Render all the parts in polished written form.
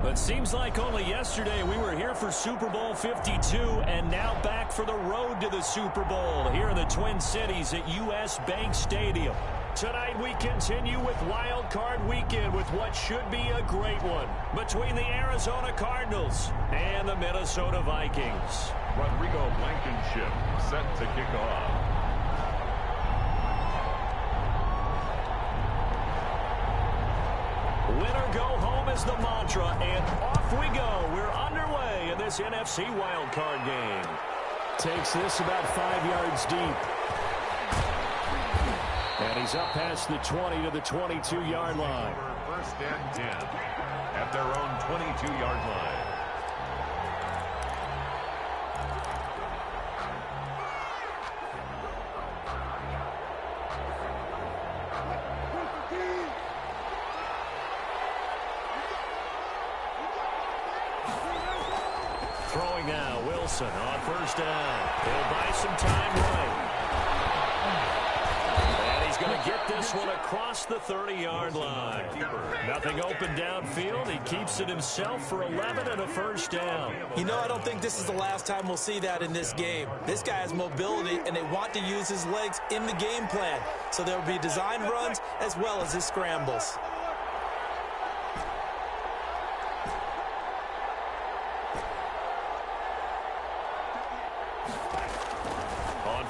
It seems like only yesterday we were here for Super Bowl 52 and now back for the road to the Super Bowl here in the Twin Cities at US Bank Stadium. Tonight we continue with Wild Card Weekend with what should be a great one between the Arizona Cardinals and the Minnesota Vikings. Rodrigo Blankenship set to kick off. Winner go home is the mantra, and off we go. We're underway in this NFC wildcard game. Takes this about 5 yards deep. And he's up past the 20 to the 22-yard line. First and 10 at their own 22-yard line. Throwing now, Wilson on first down. He'll buy some time right. And he's going to get this one across the 30-yard line. Nothing open downfield. He keeps it himself for 11 and a first down. You know, I don't think this is the last time we'll see that in this game. This guy has mobility, and they want to use his legs in the game plan. So there will be design runs as well as his scrambles.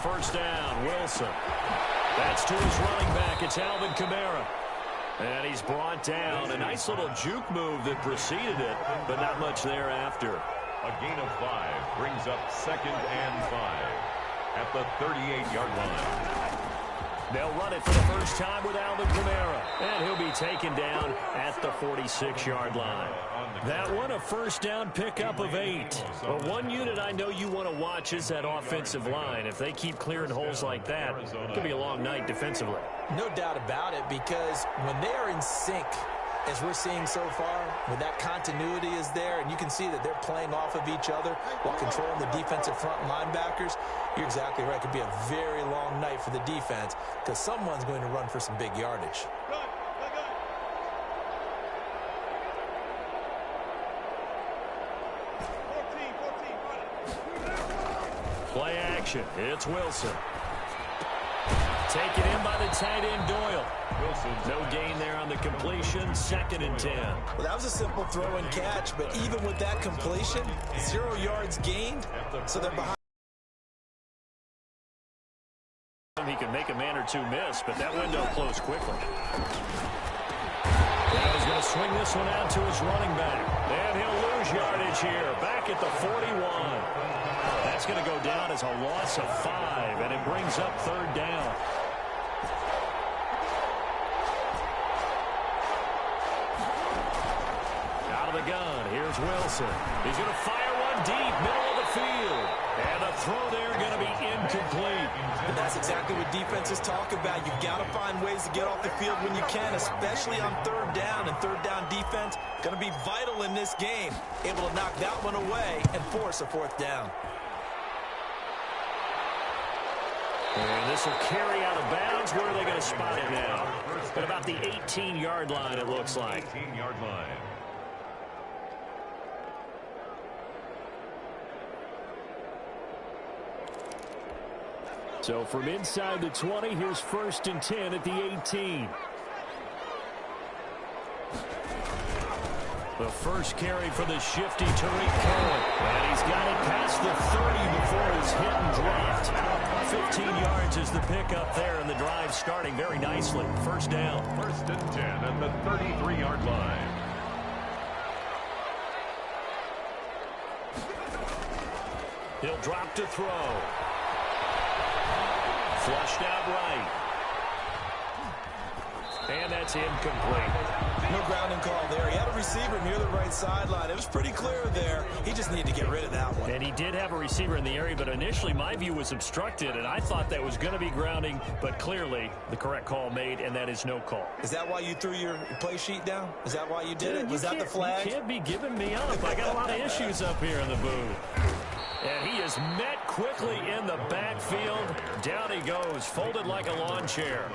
First down, Wilson. That's to his running back. It's Alvin Kamara. And he's brought down. A nice little juke move that preceded it, but not much thereafter. A gain of 5 brings up 2nd and 5 at the 38-yard line. They'll run it for the first time with Alvin Kamara. And he'll be taken down at the 46-yard line. That one, a first down pickup of 8. But one unit I know you want to watch is that offensive line. If they keep clearing holes like that, it could be a long night defensively. No doubt about it, because when they are in sync, as we're seeing so far, when that continuity is there, and you can see that they're playing off of each other while controlling the defensive front linebackers, you're exactly right. It could be a very long night for the defense because someone's going to run for some big yardage. Play action. It's Wilson. Taken in by the tight end, Doyle. No gain there on the completion. 2nd and 10. Well, that was a simple throw and catch, but even with that completion, 0 yards gained, so they're behind. He can make a man or two miss, but that window closed quickly. Now he's going to swing this one out to his running back. And he'll lose yardage here. Back at the 41. That's going to go down as a loss of 5, and it brings up 3rd down. Out of the gun, here's Wilson. He's going to fire one deep, middle of the field. And the throw there going to be incomplete. And that's exactly what defenses talk about. You've got to find ways to get off the field when you can, especially on 3rd down. And 3rd down defense going to be vital in this game. Able to knock that one away and force a 4th down. And this will carry out of bounds. Where are they going to spot it now? At about the 18-yard line, it looks like. 18-yard line. So from inside the 20, here's 1st and 10 at the 18. The first carry for the shifty Tariq Cohen. And he's got it past the 30 before it's hit and dropped. 15 yards is the pickup there, and the drive starting very nicely. First down. 1st and 10 at the 33-yard line. He'll drop to throw. Flushed out right. And that's incomplete. No grounding call there. He had a receiver near the right sideline. It was pretty clear there. He just needed to get rid of that one. And he did have a receiver in the area, but initially my view was obstructed, and I thought that was going to be grounding, but clearly the correct call made, and that is no call. Is that why you threw your play sheet down? Is that why you did it? Was that the flag? You can't be giving me up. I got a lot of issues up here in the booth. And he is met quickly in the backfield. Down he goes, folded like a lawn chair.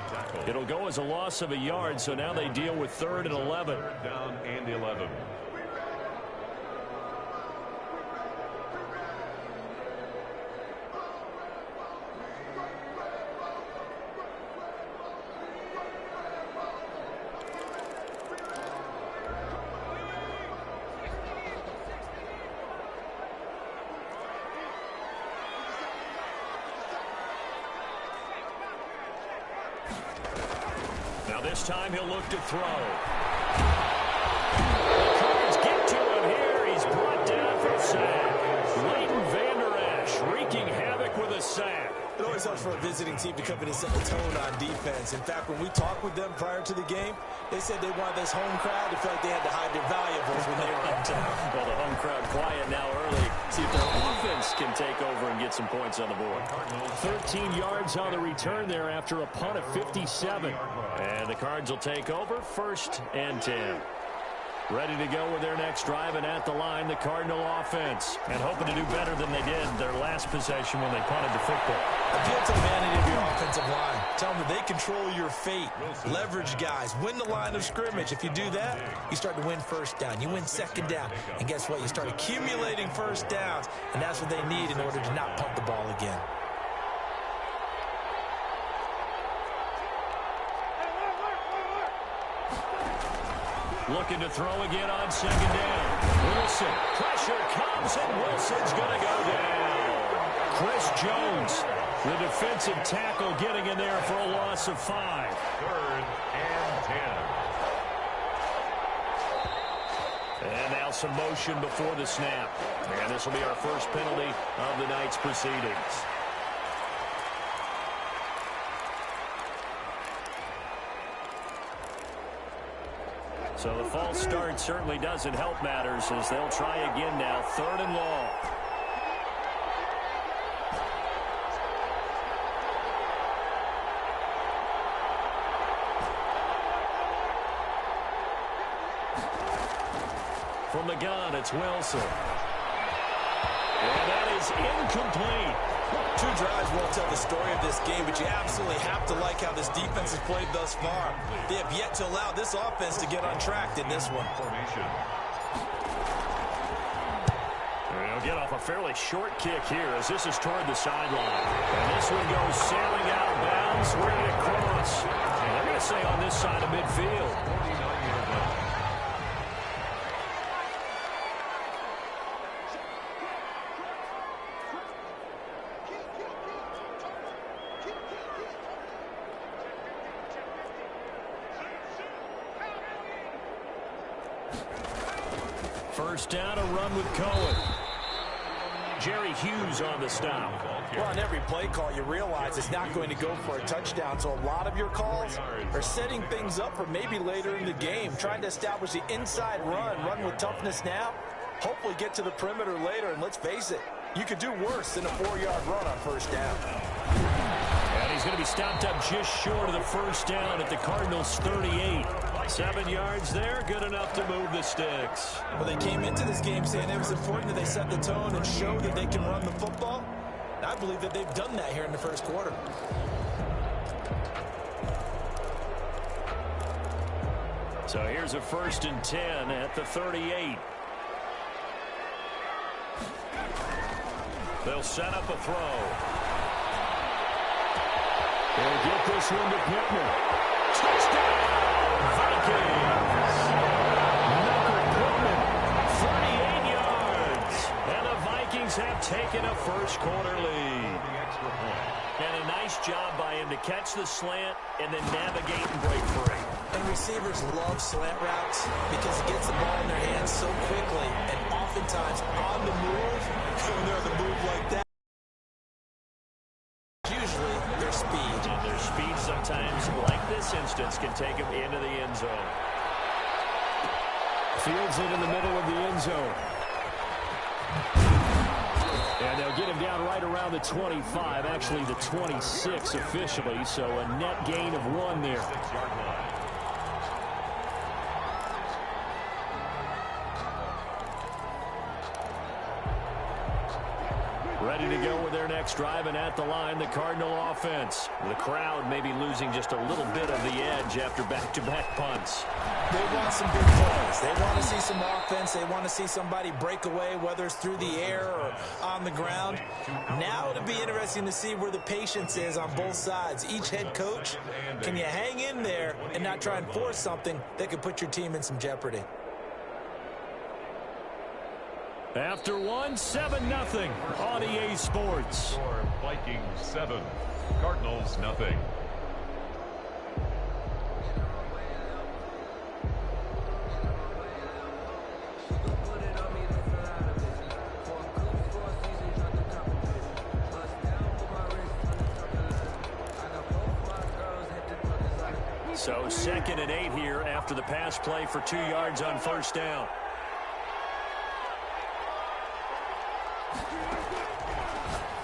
It'll go as a loss of a yard, so now they deal with 3rd and 11. Down and 11. This time he'll look to throw. Cards get to him here. He's brought down for a sack. Leighton Vander Esch wreaking havoc with a sack. It always helps for a visiting team to come in and set the tone on defense. In fact, when we talked with them prior to the game, they said they wanted this home crowd to feel like they had to hide their valuables when they were in town. Well, the home crowd quiet now early. See if their offense can take over and get some points on the board. 13 yards on the return there after a punt of 57. And the Cards will take over 1st and 10. Ready to go with their next drive, and at the line, the Cardinal offense. And hoping to do better than they did their last possession when they punted the football. Appeal to the vanity of your offensive line. Tell them that they control your fate. Leverage guys. Win the line of scrimmage. If you do that, you start to win 1st down. You win 2nd down. And guess what? You start accumulating 1st downs. And that's what they need in order to not punt the ball again. Looking to throw again on 2nd down. Wilson. Pressure comes, and Wilson's going to go down. Chris Jones, the defensive tackle, getting in there for a loss of 5. 3rd and 10. And now some motion before the snap. And this will be our first penalty of the night's proceedings. So the false start certainly doesn't help matters as they'll try again now. 3rd and long. From the gun, it's Wilson. And that is incomplete. 2 drives won't tell the story of this game, but you absolutely have to like how this defense has played thus far. They have yet to allow this offense to get on track in this one. Formation. They'll get off a fairly short kick here as this is toward the sideline. And this one goes sailing out of bounds, ready to cross. And they're going to say on this side of midfield. 49-yard line. First down, a run with Cohen. Jerry Hughes on the stop. Well, on every play call, you realize it's not going to go for a touchdown. So a lot of your calls are setting things up for maybe later in the game, trying to establish the inside run with toughness now, hopefully get to the perimeter later. And let's face it, you could do worse than a 4-yard run on 1st down. And he's going to be stopped up just short of the 1st down at the Cardinals' 38. 7 yards there, good enough to move the sticks. Well, they came into this game saying it was important that they set the tone and show that they can run the football. And I believe that they've done that here in the 1st quarter. So here's a 1st and 10 at the 38. They'll set up a throw. They'll get this one to Pittman. Touchdown, Vikings! Michael Pittman, 38 yards. And the Vikings have taken a first-quarter lead. And a nice job by him to catch the slant and then navigate and break free. And receivers love slant routes because it gets the ball in their hands so quickly. And oftentimes on the move, when they're on the move like that, usually their speed. And their speed sometimes, like this instance, can take them into the end zone. Fields it in the middle of the end zone. And they'll get him down right around the 25, actually the 26 officially, so a net gain of 1 there. Ready to go with their next drive, and at the line, the Cardinal offense. The crowd may be losing just a little bit of the edge after back-to-back punts. They want some big plays. They want to see some offense. They want to see somebody break away, whether it's through the air or on the ground. Now it'll be interesting to see where the patience is on both sides. Each head coach, can you hang in there and not try and force something that could put your team in some jeopardy? After 7-0 on EA Sports. Vikings 7, Cardinals nothing. So 2nd and 8 here after the pass play for 2 yards on first down.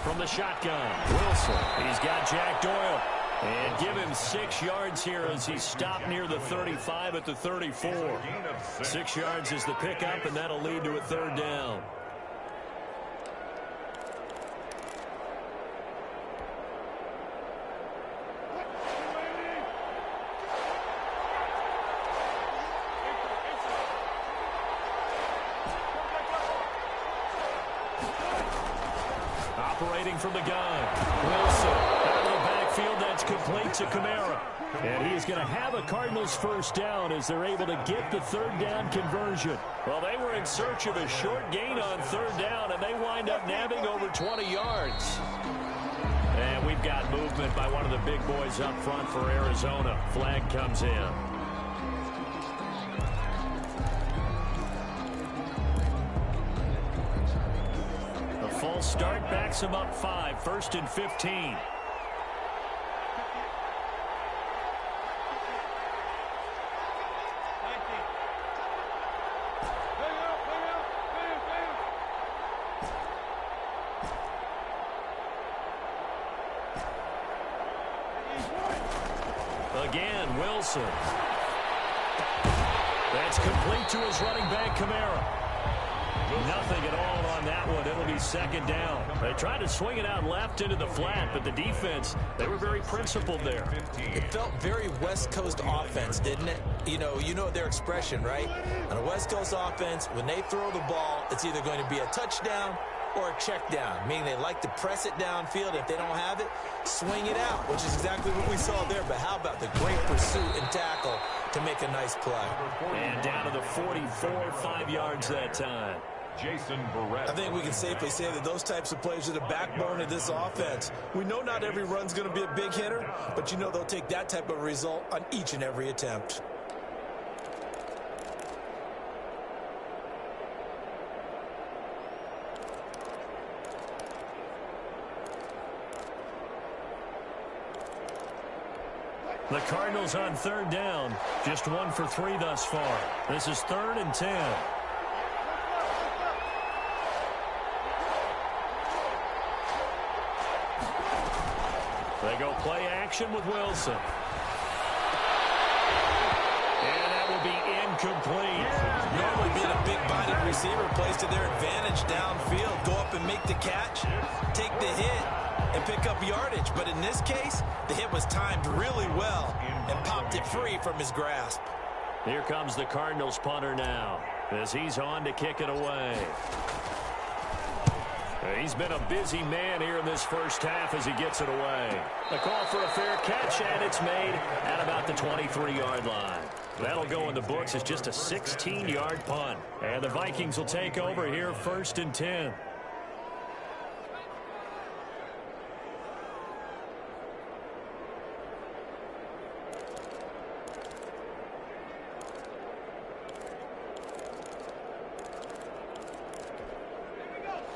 From the shotgun, Wilson. He's got Jack Doyle. And give him 6 yards here as he stopped near the 35 at the 34. 6 yards is the pickup, and that'll lead to a 3rd down. Operating from the gun. Wilson out of the backfield. That's complete to Kamara. And he is going to have a Cardinals first down as they're able to get the 3rd down conversion. Well, they were in search of a short gain on 3rd down, and they wind up nabbing over 20 yards. And we've got movement by one of the big boys up front for Arizona. Flag comes in. False start backs him up 5, 1st and 15. Again, Wilson. That's complete to his running back, Kamara. Nothing at all on that one. It'll be 2nd down. They tried to swing it out left into the flat, but the defense, they were very principled there. It felt very West Coast offense, didn't it? You know their expression, right? On a West Coast offense, when they throw the ball, it's either going to be a touchdown or a check down, meaning they like to press it downfield. If they don't have it, swing it out, which is exactly what we saw there. But how about the great pursuit and tackle to make a nice play? And down to the 44, 5 yards that time. I think we can safely say that those types of plays are the backbone of this offense. We know not every run's going to be a big hitter, but they'll take that type of result on each and every attempt. The Cardinals on 3rd down, just 1 for 3 thus far. This is 3rd and 10. They go play action with Wilson. And that will be incomplete. Normally being a big-bodied receiver plays to their advantage downfield. Go up and make the catch, take the hit, and pick up yardage. But in this case, the hit was timed really well and popped it free from his grasp. Here comes the Cardinals punter now as he's on to kick it away. He's been a busy man here in this first half as he gets it away. The call for a fair catch, and it's made at about the 23-yard line. That'll go in the books as just a 16-yard punt. And the Vikings will take over here 1st and 10.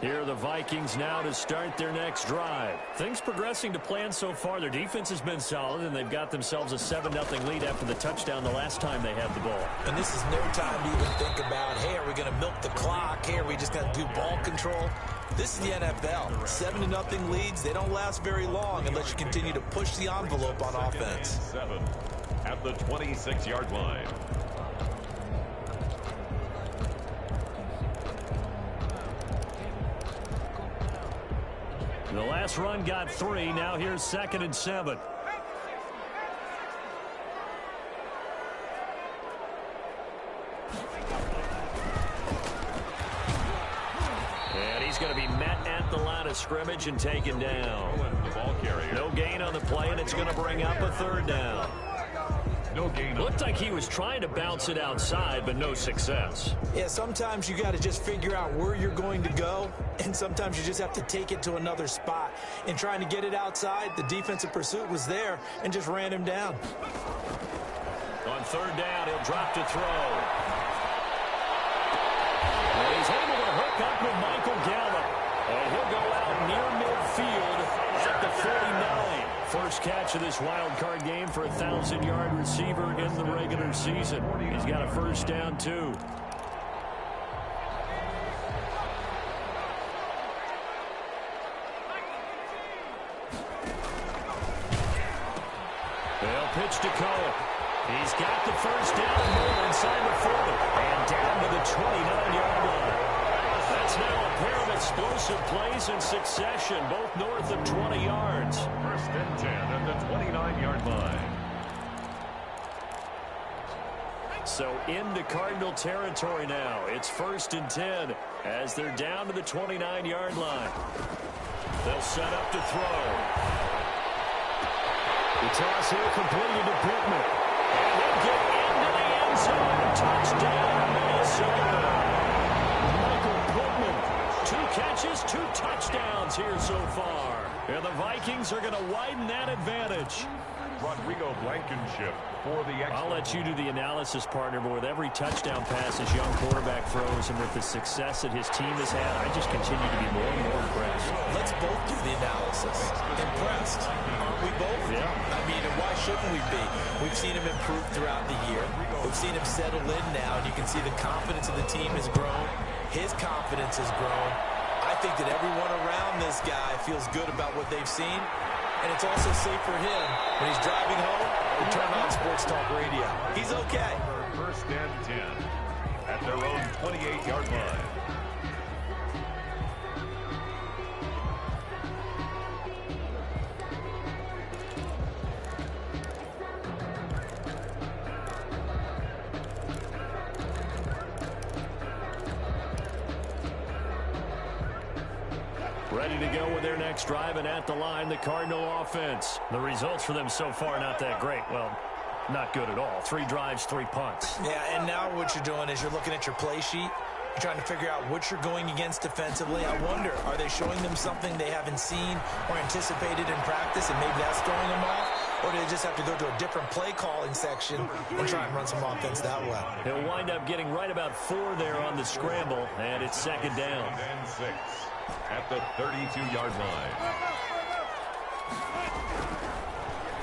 Here are the Vikings now to start their next drive. Things progressing to plan so far. Their defense has been solid, and they've got themselves a 7-0 lead after the touchdown the last time they had the ball. And this is no time to even think about, hey, are we going to milk the clock? Hey, are we just going to do ball control? This is the NFL. 7-0 leads, they don't last very long unless you continue to push the envelope on offense. 7 at the 26-yard line. The last run got 3. Now here's 2nd and 7. And he's going to be met at the line of scrimmage and taken down. The ball carrier. No gain on the play, and it's going to bring up a 3rd down. No gain. Looked like he was trying to bounce it outside, but no success. Yeah, sometimes you got to just figure out where you're going to go, and sometimes you just have to take it to another spot. In trying to get it outside, the defensive pursuit was there and just ran him down. On 3rd down, he'll drop to throw. And he's able to hook up with Michael Gallup. And he'll go out near midfield at the 49. First catch of this wild card game for a 1,000-yard receiver in the regular season. He's got a 1st down, too. They'll pitch to Cole. He's got the 1st down more inside the 40 and down to the 29-yard line. That's now a pair of explosive plays in succession, both north of 20 yards. 1st and 10 at the 29-yard line. So into Cardinal territory now. It's 1st and 10 as they're down to the 29-yard line. They'll set up to throw. The toss here completed to Pittman. And he'll get into the end zone. Touchdown, Minnesota. Michael Pittman, 2 catches, 2 touchdowns here so far. And the Vikings are going to widen that advantage. Rodrigo Blankenship for the extra. I'll let you do the analysis, partner, but with every touchdown pass this young quarterback throws and with the success that his team has had, I just continue to be more and more impressed. Let's both do the analysis. Impressed. Aren't we both? Yeah. I mean, and why shouldn't we be? We've seen him improve throughout the year. We've seen him settle in now, and you can see the confidence of the team has grown. His confidence has grown. I think that everyone around this guy feels good about what they've seen. And it's also safe for him when he's driving home to turn on Sports Talk Radio. He's okay. 1st and 10 at their own 28-yard line. Ready to go with their next drive, and at the line, the Cardinal offense. The results for them so far, not that great. Well, not good at all. 3 drives, 3 punts. Yeah, and now what you're doing is you're looking at your play sheet. You're trying to figure out what you're going against defensively. I wonder, are they showing them something they haven't seen or anticipated in practice, and maybe that's throwing them off? Or do they just have to go to a different play calling section and try and run some offense that way? He'll wind up getting right about 4 there on the scramble, and it's 2nd down. 2nd and 6 at the 32-yard line.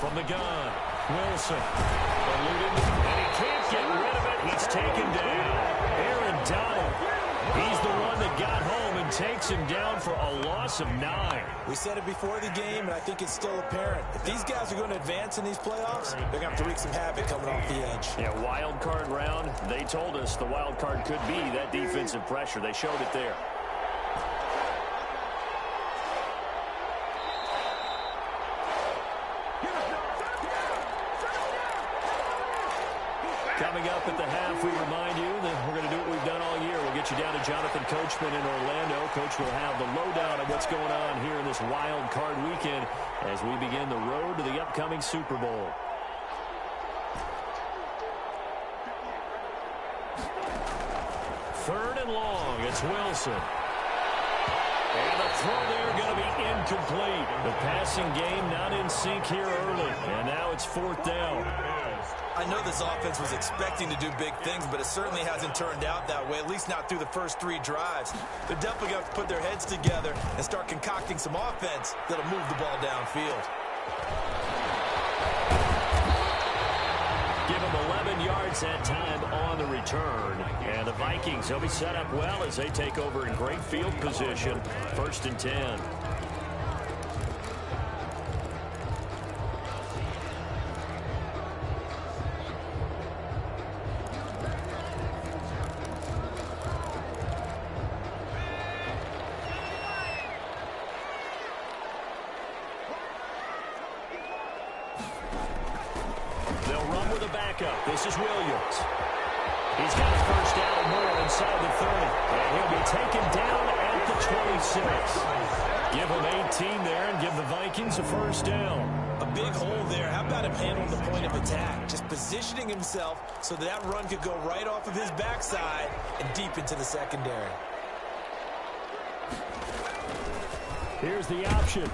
From the gun, Wilson. Eluded, and he can't get rid of it. He's taken down. Aaron Donald. He's the one that got home and takes him down for a loss of 9. We said it before the game, and I think it's still apparent. If these guys are going to advance in these playoffs, they're going to have to wreak some havoc coming off the edge. Yeah, wild card round. They told us the wild card could be that defensive pressure. They showed it there. Coming up at the half, we remind you that we're going to do what we've done all year. We'll get you down to Jonathan Coachman in Orlando. Coach will have the lowdown of what's going on here in this wild card weekend as we begin the road to the upcoming Super Bowl. Third and long, it's Wilson. And the throw there going to be incomplete. The passing game not in sync here early. And now it's fourth down. I know this offense was expecting to do big things, but it certainly hasn't turned out that way, at least not through the first 3 drives. They're definitely going to have to put their heads together and start concocting some offense that'll move the ball downfield. Give them 11 yards that time on the return. And the Vikings, they'll be set up well as they take over in great field position. 1st and 10. This is Williams. He's got a first down and more inside the 30. And he'll be taken down at the 26. Give him 18 there and give the Vikings a first down. A big hole there. How about him handling the point of attack? Just positioning himself so that run could go right off of his backside and deep into the secondary. Here's the option.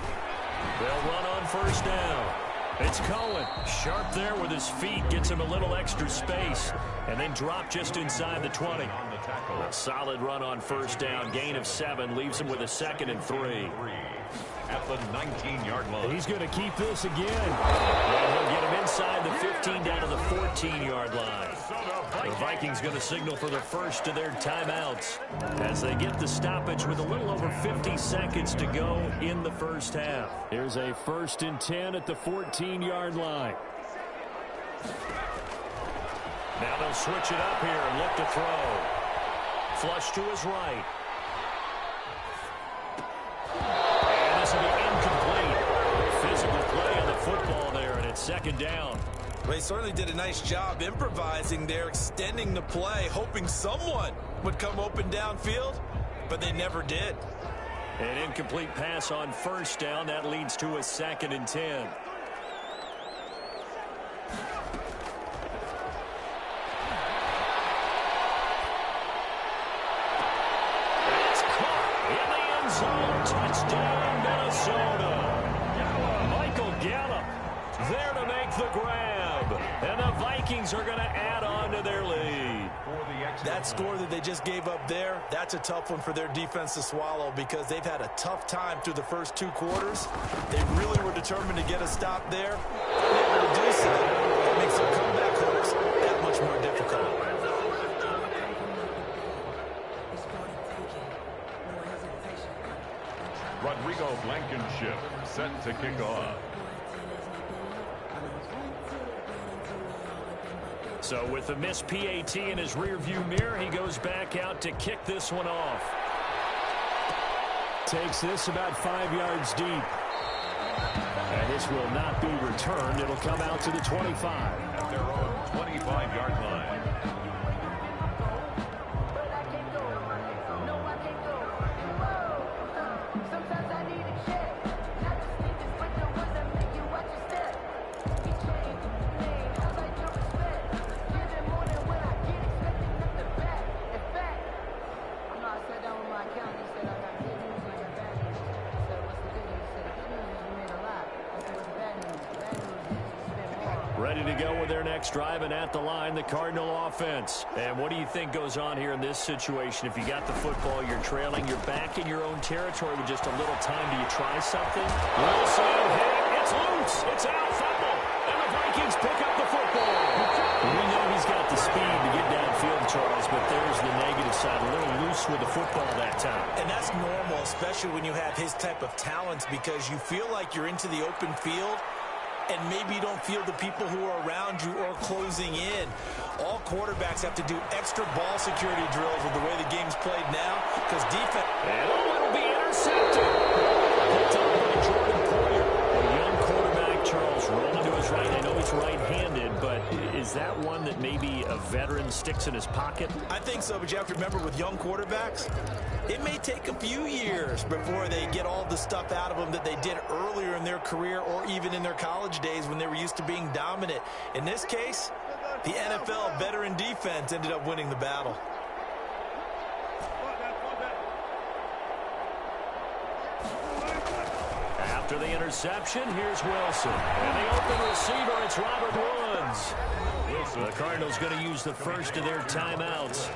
They'll run on first down. It's Cohen. Sharp there with his feet. Gets him a little extra space. And then drop just inside the 20. A solid run on first down. Gain of 7. Leaves him with a 2nd and 3. At the 19-yard line. He's going to keep this again. And he'll get him inside the 15 down to the 14-yard line. The Vikings going to signal for the first of their timeouts as they get the stoppage with a little over 50 seconds to go in the first half. Here's a 1st and 10 at the 14-yard line. Now they'll switch it up here and look to throw. Flush to his right. And this will be incomplete. Physical play on the football there, and it's 2nd down. Well, he certainly did a nice job improvising there, extending the play, hoping someone would come open downfield, but they never did. An incomplete pass on first down. That leads to a 2nd and 10. That's caught in the end zone. Touchdown, Minnesota. Michael Gallup there to make the grab. And the Vikings are going to add on to their lead. That score that they just gave up there, that's a tough one for their defense to swallow because they've had a tough time through the first 2 quarters. They really were determined to get a stop there. Able to do so, it makes their comeback hopes that much more difficult. Rodrigo Blankenship set to kick off. So with the missed PAT in his rearview mirror, he goes back out to kick this one off. Takes this about 5 yards deep. And this will not be returned. It'll come out to the 25. At their own 25-yard line. Ready to go with their next drive, and at the line, the Cardinal offense. And what do you think goes on here in this situation? If you got the football, you're trailing, you're back in your own territory with just a little time. Do you try something? Wilson, hit, it's loose, it's out, fumble, and the Vikings pick up the football. We know he's got the speed to get downfield, Charles, but there's the negative side, a little loose with the football that time. And that's normal, especially when you have his type of talents, because you feel like you're into the open field, and maybe you don't feel the people who are around you or closing in. All quarterbacks have to do extra ball security drills with the way the game's played now, because defense... And it'll be intercepted. Picked up by Jordan Poyer. A young quarterback, Charles, rolling to his right. I know he's right-handed, but is Is that one that maybe a veteran sticks in his pocket? I think so, but you have to remember with young quarterbacks, it may take a few years before they get all the stuff out of them that they did earlier in their career or even in their college days when they were used to being dominant. In this case, the NFL veteran defense ended up winning the battle. After the interception, here's Wilson. And the open receiver, it's Robert Woods. The Cardinals going to use the first of their timeouts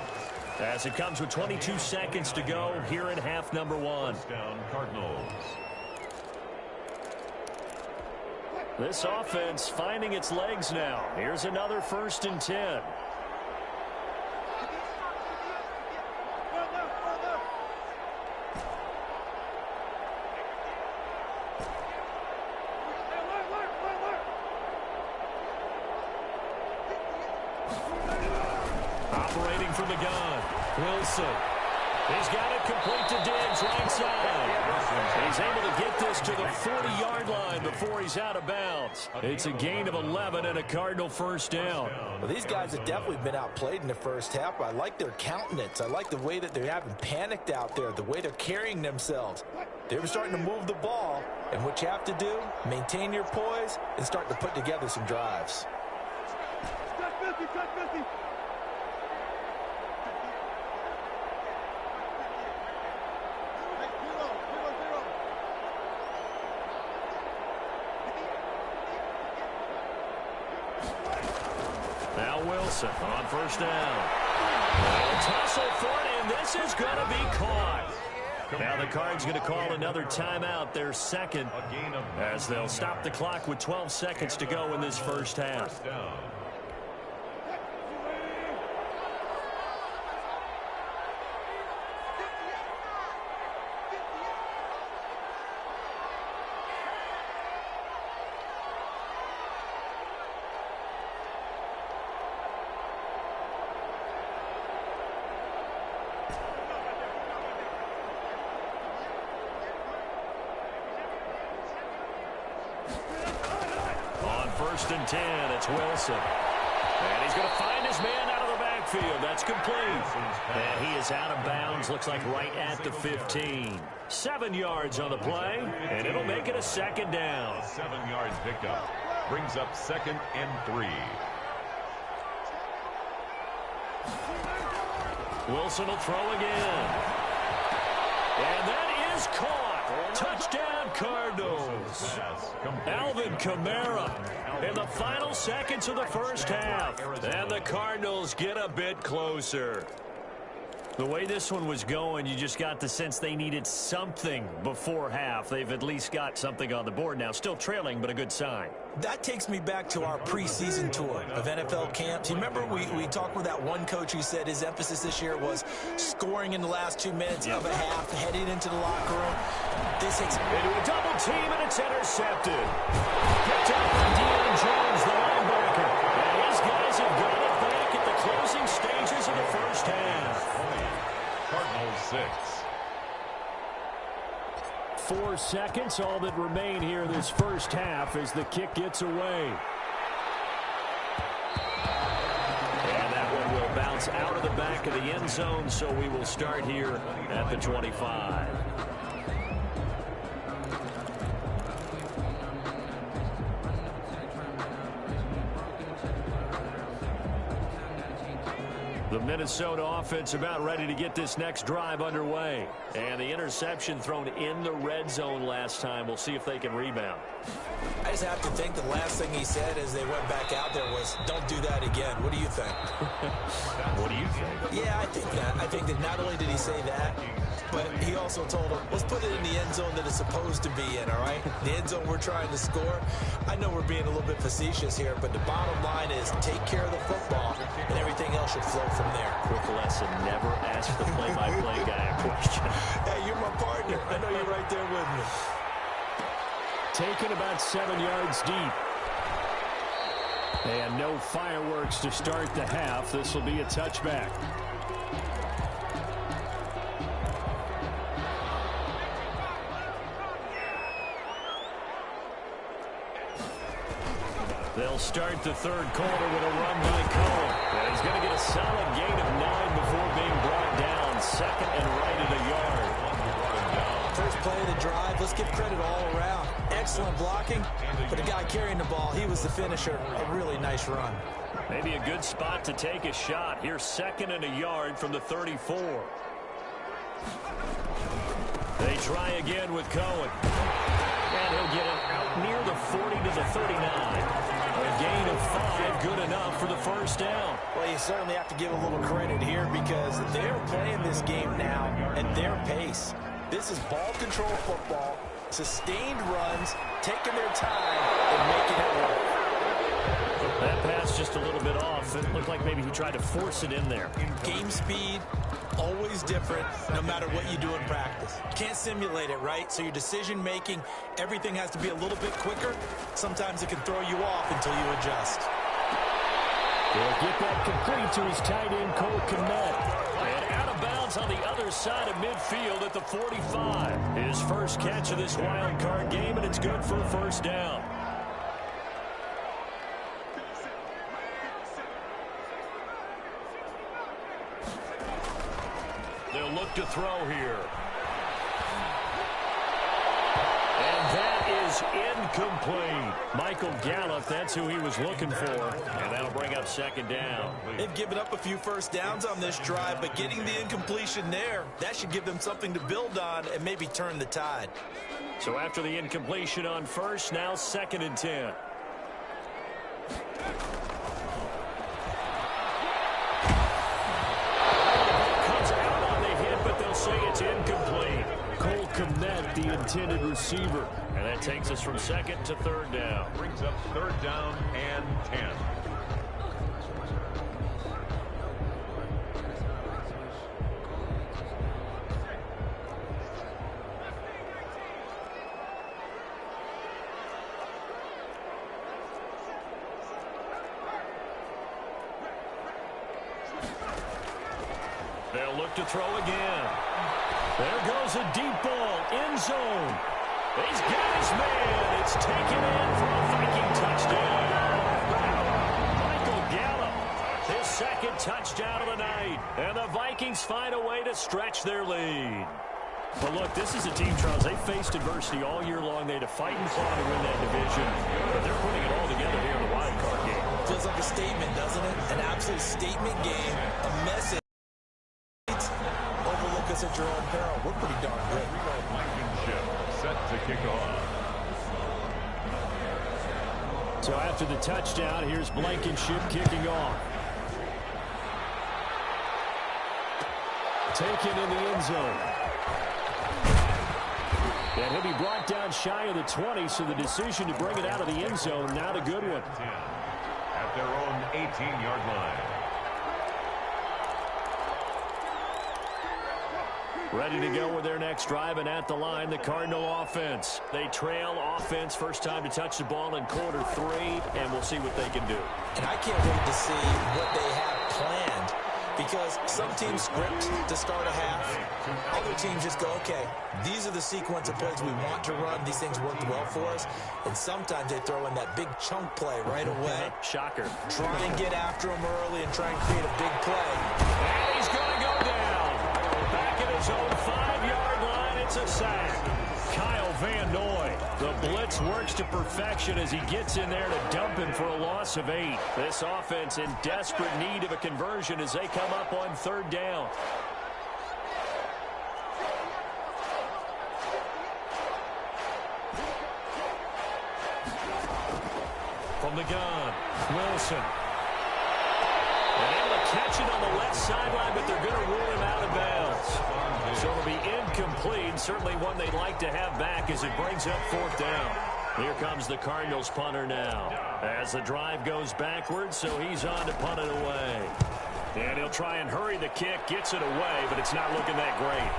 as it comes with 22 seconds to go here in half number one. Down Cardinals. This offense finding its legs now. Here's another 1st and 10. Operating from the gun, Wilson. He's got it complete to Diggs, right side. He's able to get this to the 40-yard line before he's out of bounds. It's a gain of 11 and a Cardinal first down. Well, these guys have definitely been outplayed in the first half. I like their countenance. I like the way that they haven't panicked out there, the way they're carrying themselves. They were starting to move the ball, and what you have to do, maintain your poise and start to put together some drives. Now Wilson on first down. Tussle for it, and this is going to be caught. Now the Cards going to call another timeout, their second, as they'll stop the clock with 12 seconds to go in this first half. First and 10, it's Wilson. And he's going to find his man out of the backfield. That's complete. And he is out of bounds, looks like right at the 15. 7 yards on the play, and it'll make it a second down. 7-yard pickup brings up 2nd and 3. Wilson will throw again. And that is caught. Touchdown, Cardinals. Alvin Kamara in the final seconds of the first half. And the Cardinals get a bit closer. The way this one was going, you just got the sense they needed something before half. They've at least got something on the board now. Still trailing, but a good sign. That takes me back to our preseason tour of NFL camps. You remember we talked with that one coach who said his emphasis this year was scoring in the last 2 minutes of a half, heading into the locker room. This takes into a double team, and it's intercepted. Picked up by Deion Jones, the linebacker. And his guys have got it back at the closing stages of the first half. Cardinals 6. 4 seconds, all that remain here this first half as the kick gets away. And that one will bounce out of the back of the end zone, so we will start here at the 25. The Minnesota offense about ready to get this next drive underway. And the interception thrown in the red zone last time. We'll see if they can rebound. I just have to think the last thing he said as they went back out there was, don't do that again. What do you think? What do you think? Yeah, I think that. I think that not only did he say that, but he also told them, let's put it in the end zone that it's supposed to be in, all right? The end zone we're trying to score. I know we're being a little bit facetious here, but the bottom line is take care of the football, and everything else should flow from there. Quick lesson, never ask the play-by-play guy a question. Hey, you're my partner. I know you're right there with me. Taken about 7 yards deep. And no fireworks to start the half. This will be a touchback. They'll start the third quarter with a run by Cohen. And he's going to get a solid gain of 9 before being brought down. Second and right at a yard. First play of the drive, let's give credit all around. Excellent blocking, but the guy carrying the ball, he was the finisher. A really nice run. Maybe a good spot to take a shot. Here's second and a yard from the 34. They try again with Cohen. And he'll get it out near the 40 to the 39. A gain of 5, good enough for the first down. Well, you certainly have to give a little credit here because they're playing this game now at their pace. This is ball control football, sustained runs, taking their time, and making it work. That pass just a little bit off. It looked like maybe he tried to force it in there. Game speed, always different, no matter what you do in practice. Can't simulate it, right? So your decision-making, everything has to be a little bit quicker. Sometimes it can throw you off until you adjust. He'll get that complete to his tight end, Cole Kmet. And out of bounds on the other side of midfield at the 45. His first catch of this wild card game, and it's good for a first down. They'll look to throw here. And that is incomplete. Michael Gallup, that's who he was looking for. And that'll bring up second down. They've given up a few first downs on this drive, but getting the incompletion there, that should give them something to build on and maybe turn the tide. So after the incompletion on first, now second and 10. Say it's incomplete. Cole Kmet, the intended receiver. And that takes us from second to third down. Brings up third down and 10. They'll look to throw again. There goes a deep ball, end zone. He's got his man. It's taken in for a Viking touchdown. Michael Gallup, his second touchdown of the night. And the Vikings find a way to stretch their lead. But look, this is a team, Charles, they faced adversity all year long. They had to fight and claw to win that division. But they're putting it all together here in the wild card game. Feels like a statement, doesn't it? An absolute statement game, a message. Overlook us at your own peril. We're pretty darn good. Set to kick off. So after the touchdown, here's Blankenship kicking off. Taken in the end zone. And he'll be brought down shy of the 20, so the decision to bring it out of the end zone, not a good one. At their own 18-yard line. Ready to go with their next drive, and at the line, the Cardinal offense. They trail offense, first time to touch the ball in quarter 3, and we'll see what they can do. And I can't wait to see what they have planned, because some teams script to start a half. Other teams just go, okay, these are the sequence of plays we want to run. These things worked well for us. And sometimes they throw in that big chunk play right away. Shocker. Try and get after them early and try and create a big play. And he's going to go down. Back at his own 5-yard line, it's a sack. Kyle Van Noy. The blitz works to perfection as he gets in there to dump him for a loss of 8. This offense in desperate need of a conversion as they come up on third down. From the gun, Wilson. And able to catch it on the left sideline, but they're going to rule him out of bounds. So it'll be incomplete. Certainly one they'd like to have back as it brings up fourth down. Here comes the Cardinals punter now. As the drive goes backwards, so he's on to punt it away. And he'll try and hurry the kick, gets it away, but it's not looking that great.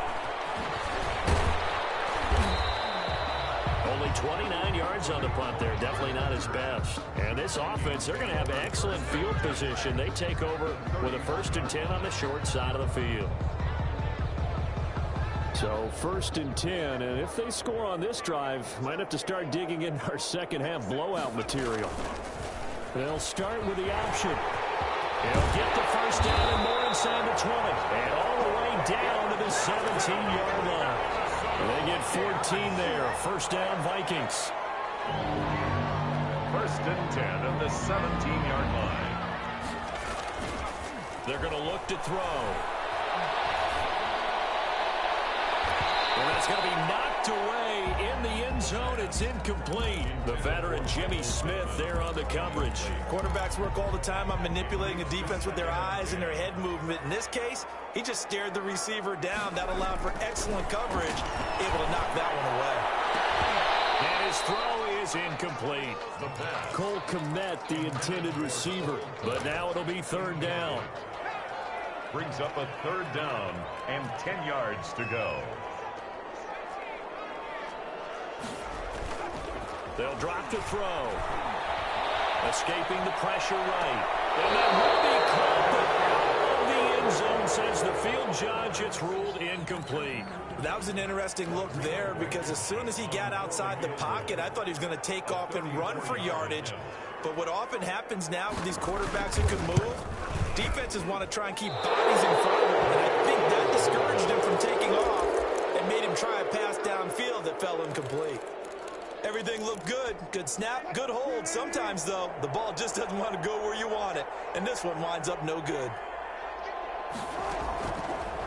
Only 29 yards on the punt there. Definitely not his best. And this offense, they're going to have excellent field position. They take over with a 1st and 10 on the short side of the field. So 1st and 10, and if they score on this drive, might have to start digging in our second half blowout material. They'll start with the option. He'll get the first down and more inside the 20. And all the way down to the 17-yard line. They get 14 there. First down, Vikings. First and 10 at the 17-yard line. They're going to look to throw. And that's going to be knocked away in the end zone. It's incomplete. The veteran Jimmy Smith there on the coverage. Quarterbacks work all the time on manipulating a defense with their eyes and their head movement. In this case, he just stared the receiver down. That allowed for excellent coverage, able to knock that one away. And his throw is incomplete. Cole Kmet, the intended receiver. But now it'll be third down. Brings up a third down and 10 yards to go. They'll drop to throw. Escaping the pressure right. And that will be caught out of the end zone, says the field judge. It's ruled incomplete. That was an interesting look there because as soon as he got outside the pocket, I thought he was going to take off and run for yardage. But what often happens now with these quarterbacks who can move, defenses want to try and keep bodies in front of them. And I think that discouraged him from taking off and made him try a pass downfield that fell incomplete. Everything looked good. Good snap, good hold. Sometimes, though, the ball just doesn't want to go where you want it. And this one winds up no good.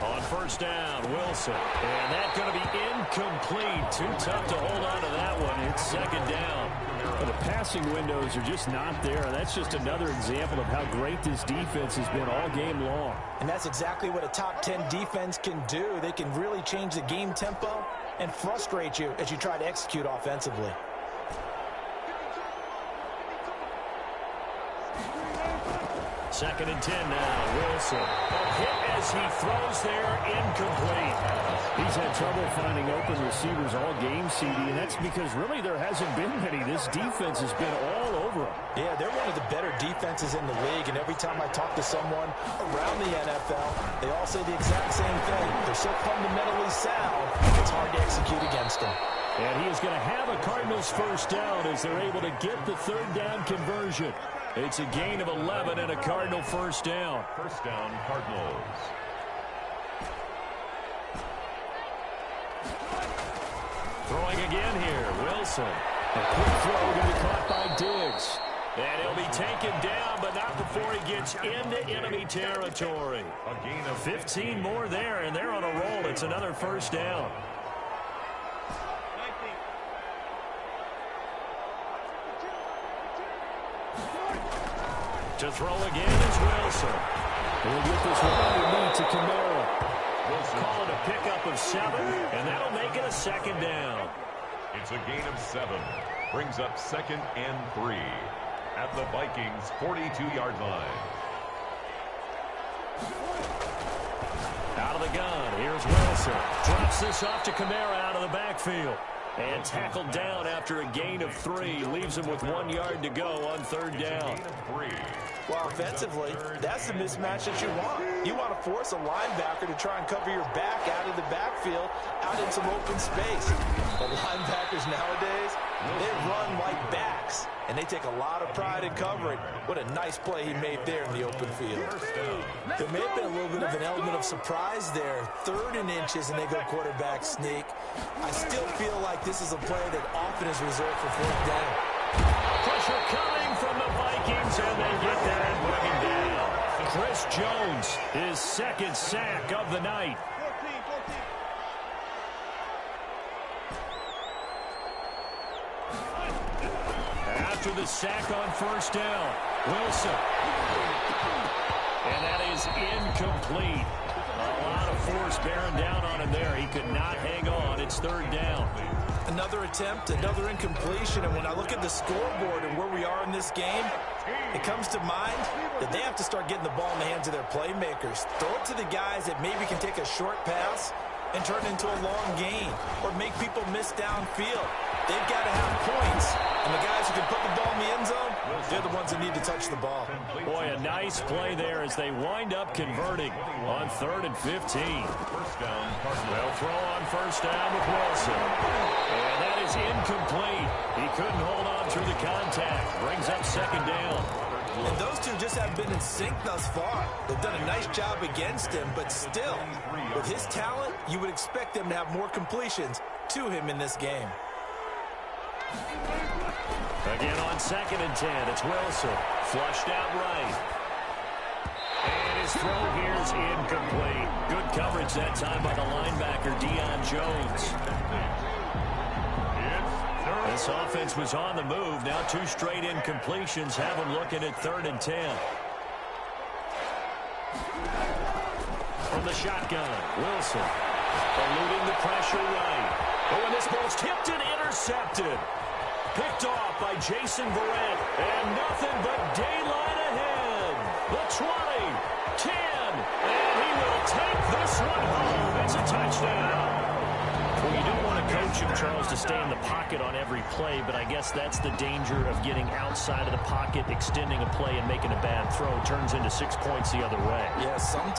On first down, Wilson. And that's going to be incomplete. Too tough to hold on to that one. It's second down. Well, the passing windows are just not there. That's just another example of how great this defense has been all game long. And that's exactly what a top 10 defense can do. They can really change the game tempo and frustrate you as you try to execute offensively. Second and 10 now. Wilson. A hit as he throws there, incomplete. He's had trouble finding open receivers all game, CD, and that's because really there hasn't been many. This defense has been all over them. Yeah, they're one of the better defenses in the league, and every time I talk to someone around the NFL, they all say the exact same thing. They're so fundamentally sound, it's hard to execute against them. And he is going to have a Cardinals first down as they're able to get the third down conversion. It's a gain of 11 and a Cardinal first down. First down, Cardinals. Throwing again here, Wilson. A quick throw to be caught by Diggs. And he'll be taken down, but not before he gets into enemy territory. A gain of 15 more there, and they're on a roll. It's another first down. To throw again is Wilson. We'll get this one underneath to Kamara. Call it a pickup of 7, and that'll make it a second down. It's a gain of 7. Brings up second and 3 at the Vikings' 42-yard line. Out of the gun, here's Wilson. Drops this off to Kamara out of the backfield. And tackled down after a gain of 3. Leaves him with 1 yard to go on third down. Well, offensively, that's the mismatch that you want. You want to force a linebacker to try and cover your back out of the backfield, out in some open space. But linebackers nowadays, they run like backs, and they take a lot of pride in covering. What a nice play he made there in the open field. There may have been a little bit of an element of surprise there. 3rd and inches, and they go quarterback sneak. I still feel like this is a play that often is reserved for 4th down. Pressure coming from the Vikings, and they get there and bring him down. Chris Jones, his 2nd sack of the night. After the sack on first down, Wilson. And that is incomplete. A lot of force bearing down on him there. He could not hang on. It's 3rd down. Another attempt, another incompletion, and when I look at the scoreboard and where we are in this game, it comes to mind that they have to start getting the ball in the hands of their playmakers. Throw it to the guys that maybe can take a short pass and turn it into a long gain or make people miss downfield. They've got to have points, and the guys who can put the ball in the end zone, they're the ones that need to touch the ball. Boy, a nice play there as they wind up converting on 3rd and 15. First down, Cardinals. They'll throw on first down with Wilson. And that is incomplete. He couldn't hold on through the contact. Brings up second down. And those two just haven't been in sync thus far. They've done a nice job against him, but still, with his talent, you would expect them to have more completions to him in this game. Again on 2nd and 10, it's Wilson. Flushed out right. And his throw here is incomplete. Good coverage that time by the linebacker, Deion Jones. This offense was on the move. Now 2 straight incompletions have them looking at 3rd and 10. From the shotgun, Wilson eluding the pressure right. Oh, and this ball's tipped and intercepted. Picked off by Jason Verrett. And nothing but daylight ahead. The 20, 10, and he will take this one home. It's a touchdown. Well, you don't want to coach him, Charles, to stay in the pocket on every play, but I guess that's the danger of getting outside of the pocket, extending a play, and making a bad throw. Turns into 6 points the other way. Yeah,